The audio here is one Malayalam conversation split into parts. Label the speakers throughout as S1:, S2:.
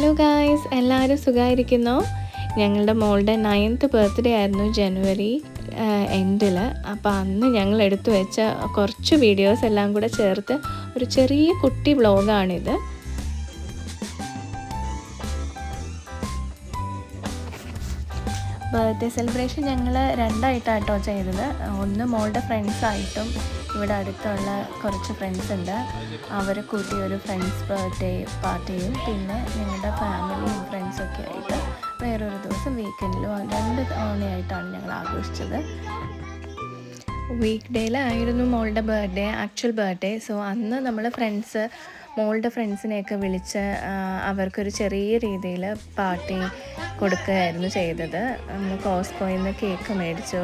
S1: ഹലോ ഗായ്സ്, എല്ലാവരും സുഖമായിരിക്കുന്നോ? ഞങ്ങളുടെ മോളുടെ 9th ബർത്ത്ഡേ ആയിരുന്നു ജനുവരി എൻഡിൽ. അപ്പോൾ അന്ന് ഞങ്ങൾ എടുത്തു വെച്ച കുറച്ച് വീഡിയോസ് എല്ലാം കൂടെ ചേർത്ത് ഒരു ചെറിയ കുട്ടി വ്ളോഗാണിത്. ബർത്ത്ഡേ സെലിബ്രേഷൻ ഞങ്ങൾ രണ്ടായിട്ടാട്ടോ ചെയ്തത്. ഒന്ന് മോളുടെ ഫ്രണ്ട്സായിട്ടും ഇവിടെ അടുത്തുള്ള കുറച്ച് ഫ്രണ്ട്സ് ഉണ്ട്, അവരെ കൂട്ടി ഒരു ഫ്രണ്ട്സ് ബർത്ത്ഡേ പാർട്ടിയും, പിന്നെ ഞങ്ങളുടെ ഫാമിലിയും ഫ്രണ്ട്സൊക്കെ ആയിട്ട് വേറൊരു ദിവസം വീക്കെൻഡിലും 2 തവണയായിട്ടാണ് ഞങ്ങൾ ആഘോഷിച്ചത്. വീക്ക് ഡേയിലായിരുന്നു മോളുടെ ബർത്ത്ഡേ, ആക്ച്വൽ ബർത്ത്ഡേ. സോ അന്ന് നമ്മൾ മോളുടെ ഫ്രണ്ട്സിനെയൊക്കെ വിളിച്ച് അവർക്കൊരു ചെറിയ രീതിയിൽ പാർട്ടി കൊടുക്കുകയായിരുന്നു ചെയ്തത്. നമ്മൾ കോസ്കോയിൽ നിന്ന് കേക്ക് മേടിച്ചു,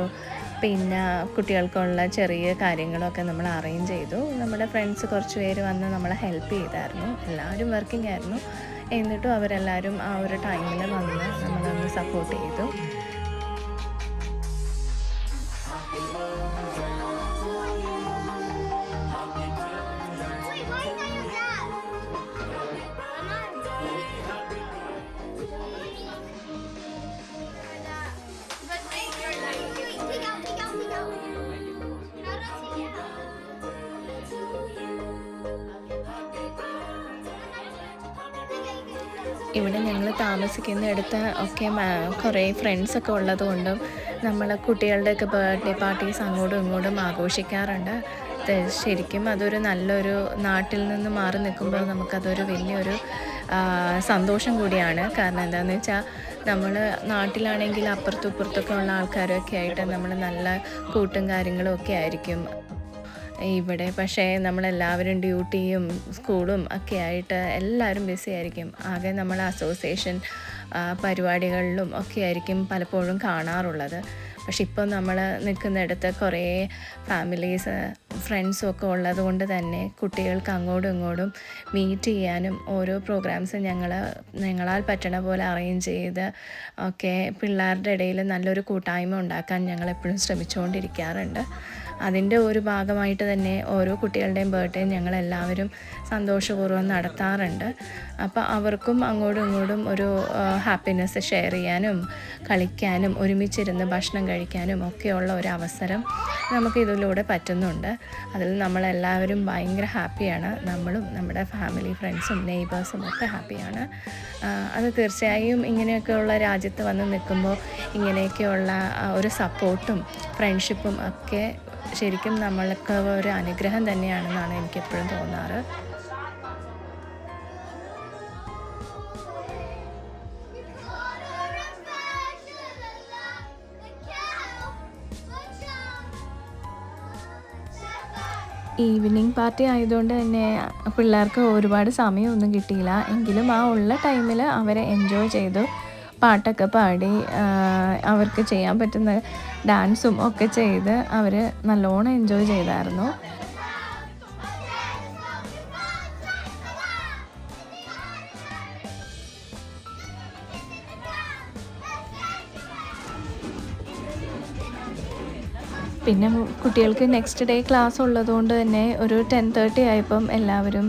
S1: പിന്നെ കുട്ടികൾക്കുള്ള ചെറിയ കാര്യങ്ങളൊക്കെ നമ്മൾ അറേഞ്ച് ചെയ്തു. നമ്മുടെ ഫ്രണ്ട്സ് കുറച്ച് പേര് വന്ന് നമ്മളെ ഹെൽപ്പ് ചെയ്തായിരുന്നു. എല്ലാവരും വർക്കിംഗ് ആയിരുന്നു, എന്നിട്ടും അവരെല്ലാവരും ആ ഒരു ടൈമിൽ വന്ന് നമ്മളൊന്ന് സപ്പോർട്ട് ചെയ്തു. ഇവിടെ ഞങ്ങൾ താമസിക്കുന്നിടത്ത് ഒക്കെ കുറേ ഫ്രണ്ട്സൊക്കെ ഉള്ളതുകൊണ്ടും നമ്മൾ കുട്ടികളുടെയൊക്കെ ബർത്ത്ഡേ പാർട്ടീസ് അങ്ങോട്ടും ഇങ്ങോട്ടും ആഘോഷിക്കാറുണ്ട്. ശരിക്കും അതൊരു നല്ലൊരു, നാട്ടിൽ നിന്ന് മാറി നിൽക്കുമ്പോൾ നമുക്കതൊരു വലിയൊരു സന്തോഷം കൂടിയാണ്. കാരണം എന്താണെന്ന് വെച്ചാൽ നമ്മൾ നാട്ടിലാണെങ്കിൽ അപ്പുറത്തും ഇപ്പുറത്തൊക്കെ ഉള്ള ആൾക്കാരൊക്കെ ആയിട്ട് നമ്മൾ നല്ല കൂട്ടും കാര്യങ്ങളും ഒക്കെ ആയിരിക്കും. ഇവിടെ പക്ഷേ നമ്മളെല്ലാവരും ഡ്യൂട്ടിയും സ്കൂളും ഒക്കെ ആയിട്ട് എല്ലാവരും ബിസി ആയിരിക്കും. ആകെ നമ്മൾ അസോസിയേഷൻ പരിപാടികളിലും ഒക്കെ ആയിരിക്കും പലപ്പോഴും കാണാറുള്ളത്. പക്ഷെ ഇപ്പോൾ നമ്മൾ നിൽക്കുന്നിടത്ത് കുറേ ഫാമിലീസ് ഫ്രണ്ട്സും ഒക്കെ ഉള്ളത് കൊണ്ട് തന്നെ കുട്ടികൾക്ക് അങ്ങോട്ടും ഇങ്ങോട്ടും മീറ്റ് ചെയ്യാനും ഓരോ പ്രോഗ്രാംസ് ഞങ്ങളാൽ പറ്റണ പോലെ അറേഞ്ച് ചെയ്ത് ഒക്കെ പിള്ളേരുടെ ഇടയിൽ നല്ലൊരു കൂട്ടായ്മ ഉണ്ടാക്കാൻ ഞങ്ങളെപ്പോഴും ശ്രമിച്ചുകൊണ്ടിരിക്കാറുണ്ട്. അതിൻ്റെ ഒരു ഭാഗമായിട്ട് തന്നെ ഓരോ കുട്ടികളുടെയും ബർത്ത്ഡേ ഞങ്ങളെല്ലാവരും സന്തോഷപൂർവ്വം നടത്താറുണ്ട്. അപ്പോൾ അവർക്കും അങ്ങോട്ടും ഇങ്ങോട്ടും ഒരു ഹാപ്പിനെസ് ഷെയർ ചെയ്യാനും കളിക്കാനും ഒരുമിച്ചിരുന്ന് ഭക്ഷണം കഴിക്കാനും ഒക്കെയുള്ള ഒരു അവസരം നമുക്ക് ഇതിലൂടെ പറ്റുന്നുണ്ട്. അതിൽ നമ്മളെല്ലാവരും ഭയങ്കര ഹാപ്പിയാണ്. നമ്മളും നമ്മുടെ ഫാമിലി ഫ്രണ്ട്സും നെയ്ബേഴ്സും ഒക്കെ ഹാപ്പിയാണ്. അത് തീർച്ചയായും ഇങ്ങനെയൊക്കെയുള്ള രാജ്യത്ത് വന്ന് നിൽക്കുമ്പോൾ ഇങ്ങനെയൊക്കെയുള്ള ഒരു സപ്പോർട്ടും ഫ്രണ്ട്ഷിപ്പും ഒക്കെ ശരിക്കും നമ്മൾക്ക് ഒരു അനുഗ്രഹം തന്നെയാണെന്നാണ് എനിക്കെപ്പോഴും തോന്നാറ്. ഈവനിങ് പാർട്ടി ആയതുകൊണ്ട് തന്നെ പിള്ളേർക്ക് ഒരുപാട് സമയമൊന്നും കിട്ടിയില്ല. എങ്കിലും ആ ഉള്ള ടൈമിൽ അവരെ എൻജോയ് ചെയ്തു, പാട്ടൊക്കെ പാടി അവർക്ക് ചെയ്യാൻ പറ്റുന്ന ഡാൻസും ഒക്കെ ചെയ്ത് അവർ നല്ലോണം എൻജോയ് ചെയ്തായിരുന്നു. പിന്നെ കുട്ടികൾക്ക് നെക്സ്റ്റ് ഡേ ക്ലാസ് ഉള്ളതുകൊണ്ട് തന്നെ ഒരു 10:30 ആയപ്പം എല്ലാവരും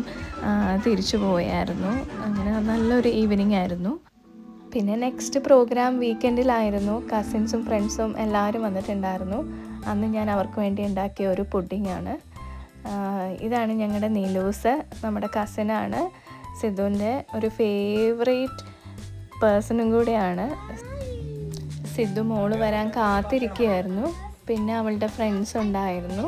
S1: തിരിച്ചു പോയായിരുന്നു. അങ്ങനെ നല്ലൊരു ഈവനിങ് ആയിരുന്നു. പിന്നെ നെക്സ്റ്റ് പ്രോഗ്രാം വീക്കെൻഡിലായിരുന്നു. കസിൻസും ഫ്രണ്ട്സും എല്ലാവരും വന്നിട്ടുണ്ടായിരുന്നു. അന്ന് ഞാൻ അവർക്ക് വേണ്ടി ഉണ്ടാക്കിയ ഒരു പുഡിങ്ങാണ്. ഇതാണ് ഞങ്ങളുടെ നീലൂസ്, നമ്മുടെ കസിനാണ്, സിദ്ധുവിൻ്റെ ഒരു ഫേവറേറ്റ് പേഴ്സണും കൂടെയാണ്. സിദ്ധു മോള് വരാൻ കാത്തിരിക്കുകയായിരുന്നു. പിന്നെ അവളുടെ ഫ്രണ്ട്സ് ഉണ്ടായിരുന്നു.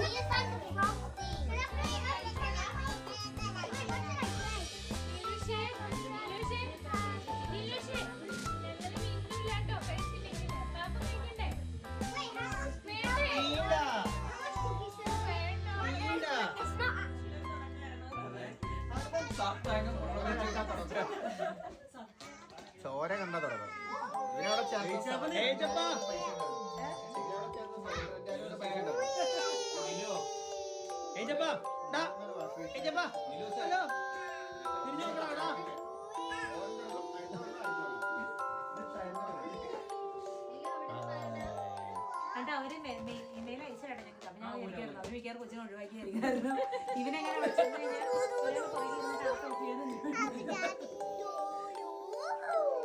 S2: ചോര കണ്ടാ തുടങ്ങും.
S3: അവര് മെയിൽ അയച്ചിട്ടാണ് ഞങ്ങൾക്ക്. അപ്പൊ ഞാൻ വിളിക്കായിരുന്നു, അവര് മിക്കാറ് കൊച്ചിനെ ഒഴിവാക്കിയായിരിക്കും. ഇവനെങ്ങനെ വിളിച്ചു കഴിഞ്ഞാൽ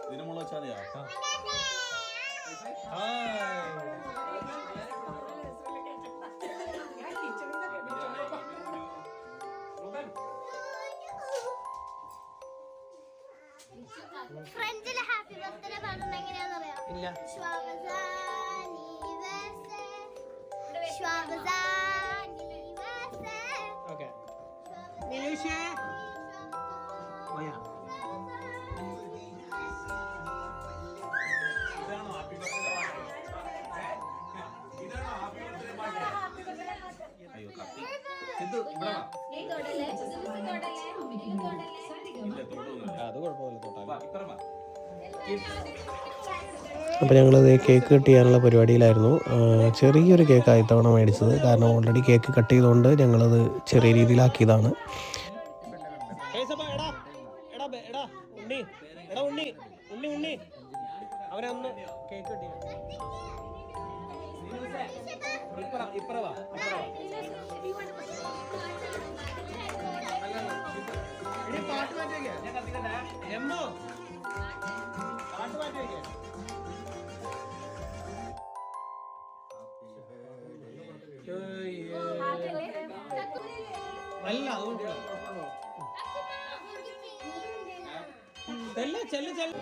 S4: ഇതിന് മുകളിൽ വെച്ചാൽ മതിയാ?
S5: ഫ്രഞ്ചിലെ ഹാപ്പി ബർത്ത്ഡേ പാടുന്നത് എങ്ങനെയാണെന്ന് അറിയാം?
S6: ഇല്ല. ഓക്കെ. നിലൂഷേ പോയാ?
S4: അയ്യോ കത്തി. സിദ്ധു ഇവിടെ വാ. ഇല്ല തൊടുന്നില്ല.
S6: അത് കുഴപ്പമില്ല, തൊട്ടാൽ.
S4: വാ, ഇപ്പുറം വാ.
S7: അപ്പോൾ ഞങ്ങളത് കേക്ക് കട്ട് ചെയ്യാനുള്ള പരിപാടിയിലായിരുന്നു. ചെറിയൊരു കേക്കാണ് ഇത്തവണ മേടിച്ചത്, കാരണം ഓൾറെഡി കേക്ക് കട്ട് ചെയ്തുകൊണ്ട് ഞങ്ങളത് ചെറിയ രീതിയിലാക്കിയതാണ്.
S6: ഉണ്ണി അവനെ ഒന്ന് കേക്ക് കട്ട് ചെയ്യാം. ഇപ്പുറം വാ. പാട്ട് മാറ്റി എമ്മോ പാട്ട് മാറ്റി വയ്ക്കേ. അല്ല ചെല്ല് ചെല്ല്.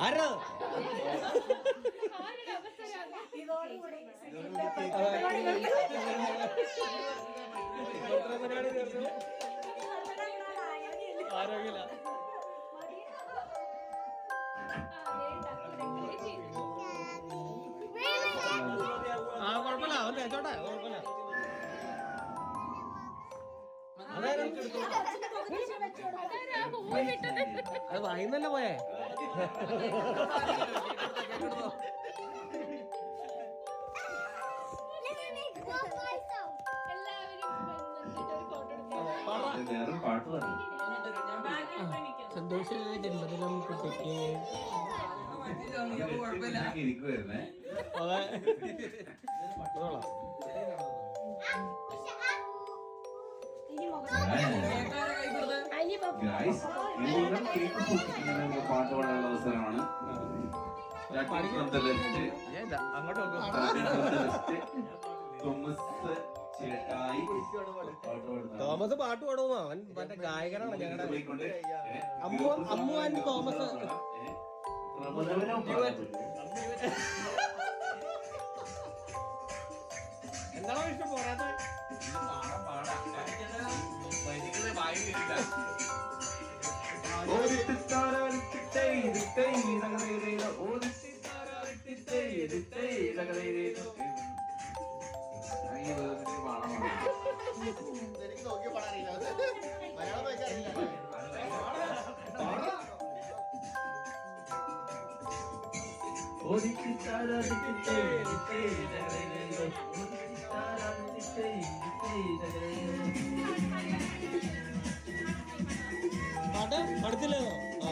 S6: ആരാ ആരോഗ്യമില്ല. ആ കുഴപ്പമില്ല, അവൻ തേച്ചോട്ടെ, കുഴപ്പമില്ല. അത് വായിന്നല്ലേ പോയേ. സന്തോഷ ജന്മദിനം കുട്ടിക്ക്.
S4: പാട്ട് പാടാനുള്ള അവസരമാണ്.
S6: തോമസ് പാട്ട് പാടുമോ? അവൻ മറ്റേ ഗായകനാണ് ഞങ്ങളുടെ അമ്മു ആൻഡ് തോമസ്. എന്താണോ ഇഷ്ടം പോരാത്ത?
S2: എനിക്ക് നോക്കി പാടാറില്ല, മലയാളം വായിക്കാറില്ല.
S6: പാട്ട് പഠിച്ചില്ലോ? ആ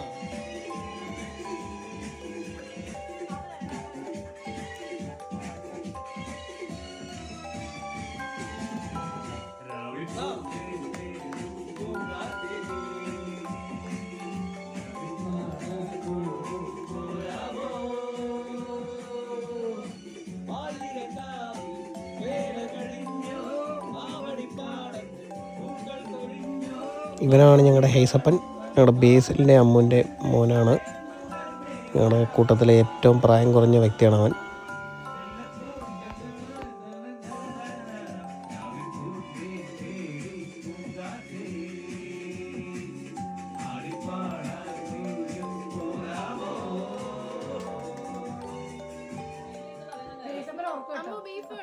S7: ഇവനാണ് ഞങ്ങളുടെ ഹെയ്സപ്പൻ, ഞങ്ങളുടെ ബേസിലിൻ്റെ അമ്മുവിൻ്റെ മോനാണ്. ഞങ്ങളുടെ കൂട്ടത്തിലെ ഏറ്റവും പ്രായം കുറഞ്ഞ വ്യക്തിയാണ് അവൻ.
S3: ബീഫ്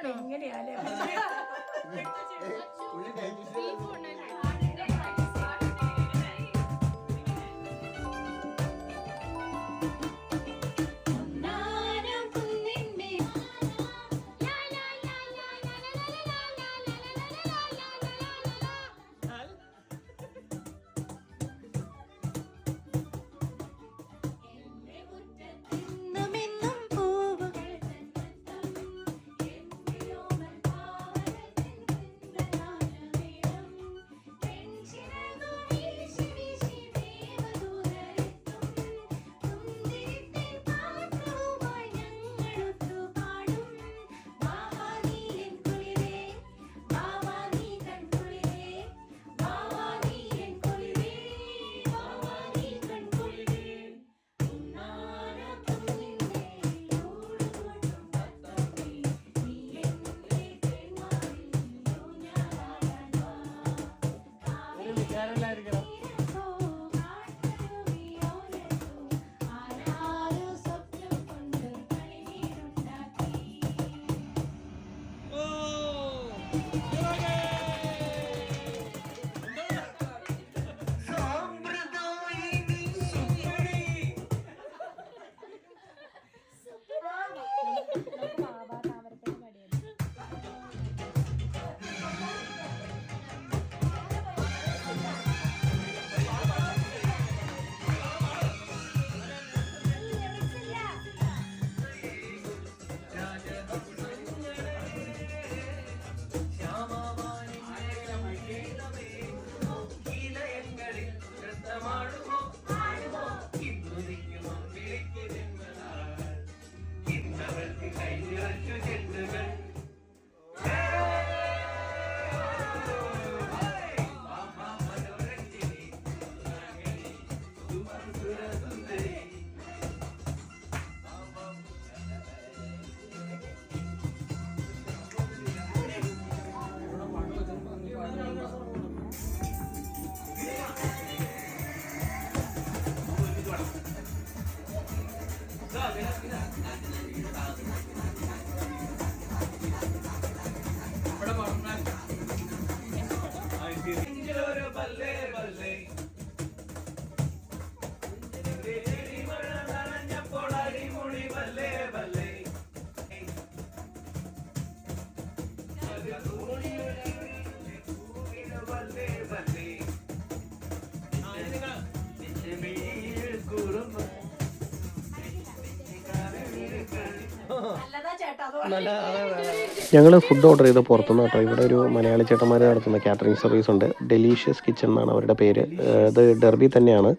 S7: ഞങ്ങൾ ഫുഡ് ഓർഡർ ചെയ്ത് പുറത്തുനിന്ന് കേട്ടോ. ഇവിടെ ഒരു മലയാളി ചേട്ടന്മാർ നടത്തുന്ന കാറ്ററിംഗ് സർവീസ് ഉണ്ട്. ഡെലീഷ്യസ് കിച്ചൺ എന്നാണ് അവരുടെ പേര്. ഇത് ഡെർബി തന്നെയാണ്.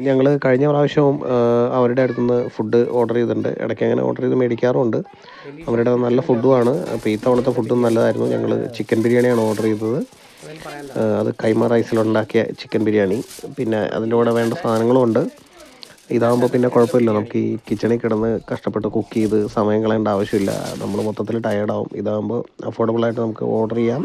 S7: ഞങ്ങൾ കഴിഞ്ഞ പ്രാവശ്യവും അവരുടെ അടുത്തുനിന്ന് ഫുഡ് ഓർഡർ ചെയ്തിട്ടുണ്ട്. ഇടയ്ക്ക് അങ്ങനെ ഓർഡർ ചെയ്ത് മേടിക്കാറുമുണ്ട്. അവരുടെ നല്ല ഫുഡുമാണ്. അപ്പോൾ ഈ തവണത്തെ ഫുഡും നല്ലതായിരുന്നു. ഞങ്ങൾ ചിക്കൻ ബിരിയാണിയാണ് ഓർഡർ ചെയ്തത്. അത് കൈമ റൈസിലുണ്ടാക്കിയ ചിക്കൻ ബിരിയാണി. പിന്നെ അതിൻ്റെ കൂടെ വേണ്ട സാധനങ്ങളും ഉണ്ട്. ഇതാകുമ്പോൾ പിന്നെ കുഴപ്പമില്ല, നമുക്ക് ഈ കിച്ചണിൽ കിടന്ന് കഷ്ടപ്പെട്ട് കുക്ക് ചെയ്ത് സമയം കളയേണ്ട ആവശ്യമില്ല. നമ്മൾ മൊത്തത്തിൽ ടയേർഡാവും. ഇതാകുമ്പോൾ അഫോർഡബിളായിട്ട് നമുക്ക് ഓർഡർ ചെയ്യാം.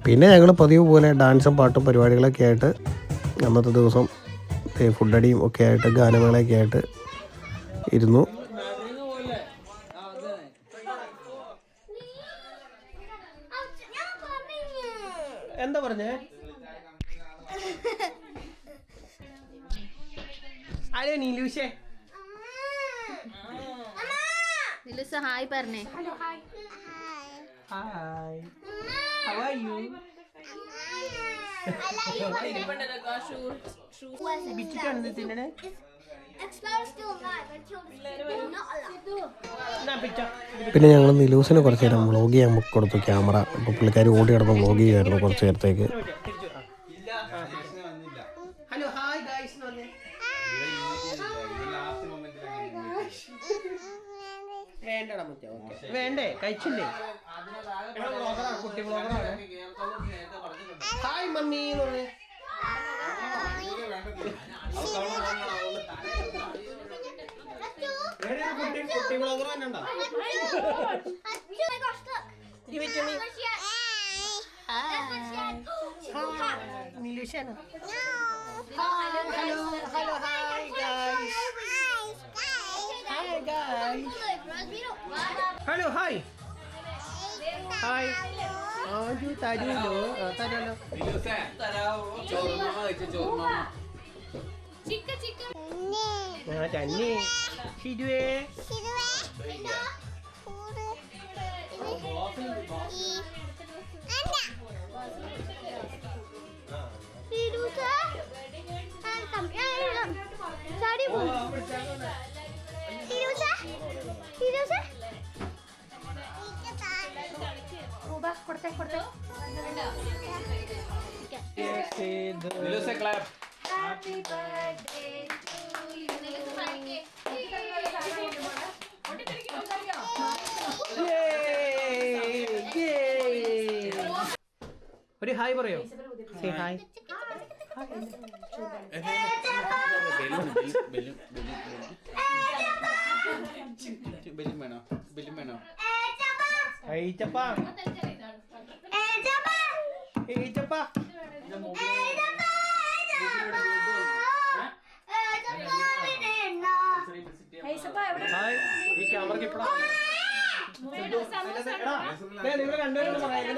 S7: പിന്നെ ഞങ്ങൾ പതിവ് പോലെ ഡാൻസും പാട്ടും പരിപാടികളൊക്കെ ആയിട്ട് അന്നത്തെ ദിവസം ഫുഡടിയും ഒക്കെ ആയിട്ട് ഗാനമേളയൊക്കെ ആയിട്ട് ഇരുന്നു.
S6: എന്താ പറഞ്ഞേ? ഹലോ നീലൂഷേ.
S5: നിലൂസ് ഹായ് പറഞ്ഞേ.
S6: ഹായ്. How are you? ബിച്ചിട്ടാണ് തിന്നണേ.
S7: പിന്നെ ഞങ്ങൾ നിലൂസിന് കുറച്ച് നേരം വ്ളോഗ് ചെയ്യാൻ കൊടുത്തു ക്യാമറ. അപ്പോൾ പുള്ളിക്കാർ ഓടി കിടന്ന് വ്ളോഗ് ചെയ്യുമായിരുന്നു കുറച്ച് നേരത്തേക്ക്.
S6: Hello hi guys. വേണ്ടടാ മുറ്റ. വേണ്ടേ? കഴിച്ചില്ലേ? കുട്ടി വ്ളോഗറാണ്. ഹായ് മമ്മി എന്ന് പറഞ്ഞേ. കുട്ടി വ്ളോഗർ തന്നെ ഉണ്ടോ? നീലൂഷാണ്. Hello hi guys. Hi guys. Hello hi. Hi. ആജു തരൂലോ? തരാലോ. തന്നെ ശിരുവേ.
S5: Happy birthday to you.
S6: ഒരു ഹായ് പറയോ? Say hi. ഏച്ചപ്പാ. ഏച്ചപ്പാ. ഹായ്. ഈ ക്യാമറക്ക് ഇപ്പഴാ നിങ്ങൾ രണ്ടുപേരും പറയാം.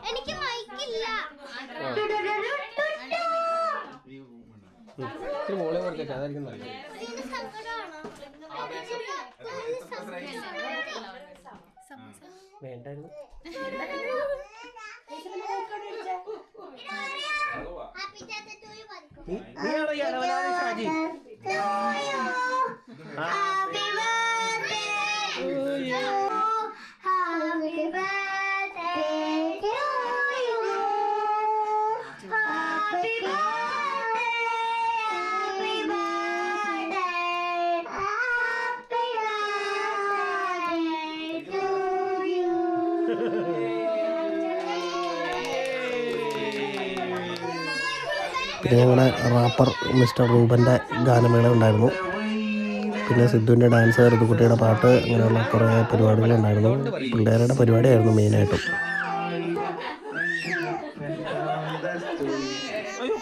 S5: എനിക്ക് മൈക്കില്ല.
S6: ഇച്ചിരി മോളെ കൊടുത്തേക്കാം, അതായിരിക്കും നല്ലത്. വേണ്ടായിരുന്നു. നീയാണോ ഈ അലവലാതി ഷാജി?
S7: പിന്നെ ഞങ്ങളുടെ റാപ്പർ മിസ്റ്റർ റൂബൻ്റെ ഗാനമേള ഉണ്ടായിരുന്നു. പിന്നെ സിദ്ധുവിൻ്റെ ഡാൻസ്, ഋതുക്കുട്ടിയുടെ പാട്ട്, അങ്ങനെയുള്ള കുറേ പരിപാടികളുണ്ടായിരുന്നു. പിള്ളേരുടെ പരിപാടിയായിരുന്നു മെയിനായിട്ടും.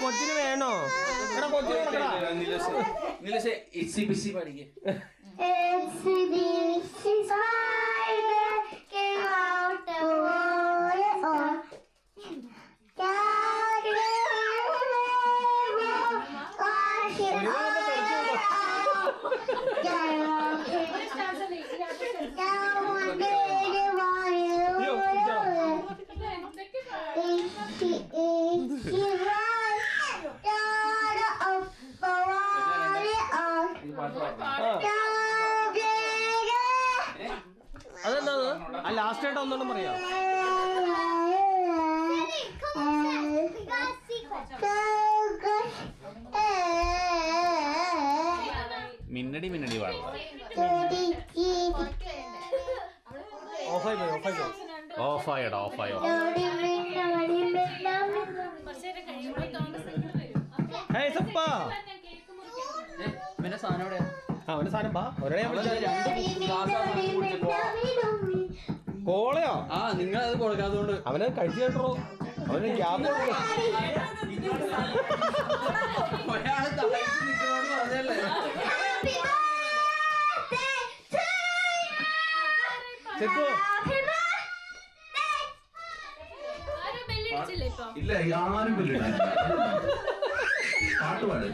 S6: കൊച്ചിന് വേണോ? ആ ലാസ്റ്റ് ആയിട്ട് ഒന്നുകൂടെ പറയാം.
S4: മിന്നടി മിന്നടി പാടുക. ഓഫായിടാ ഓഫായോ.
S6: അവന്റെ സാധനം പാ ഒരേ കോളയോ.
S8: ആ നിങ്ങൾ അത് കൊടുക്കാത്തതുകൊണ്ട്
S6: അവന് കഴിച്ചു കേട്ടോ. അവന് ഗ്യാപ്പ്
S8: ഒരാള് തളയിട്ട് നിൽക്കണോന്ന് പറഞ്ഞല്ലേ.
S4: ഇല്ല ആരും പാട്ട് പാട്.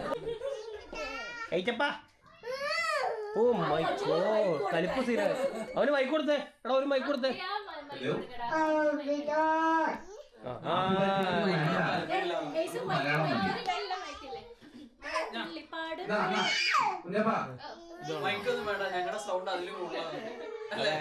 S6: ഓ മൈ ഗോഡ് കലിപ്പ് സീന. അവന് മൈക്ക് കൊടുത്തേ. എടാ ഒരു മൈക്ക് കൊടുത്തേ.
S8: മൈക്കൊന്നും വേണ്ട, ഞങ്ങളുടെ സൗണ്ട് അതിലും കൂടുതലാണ്.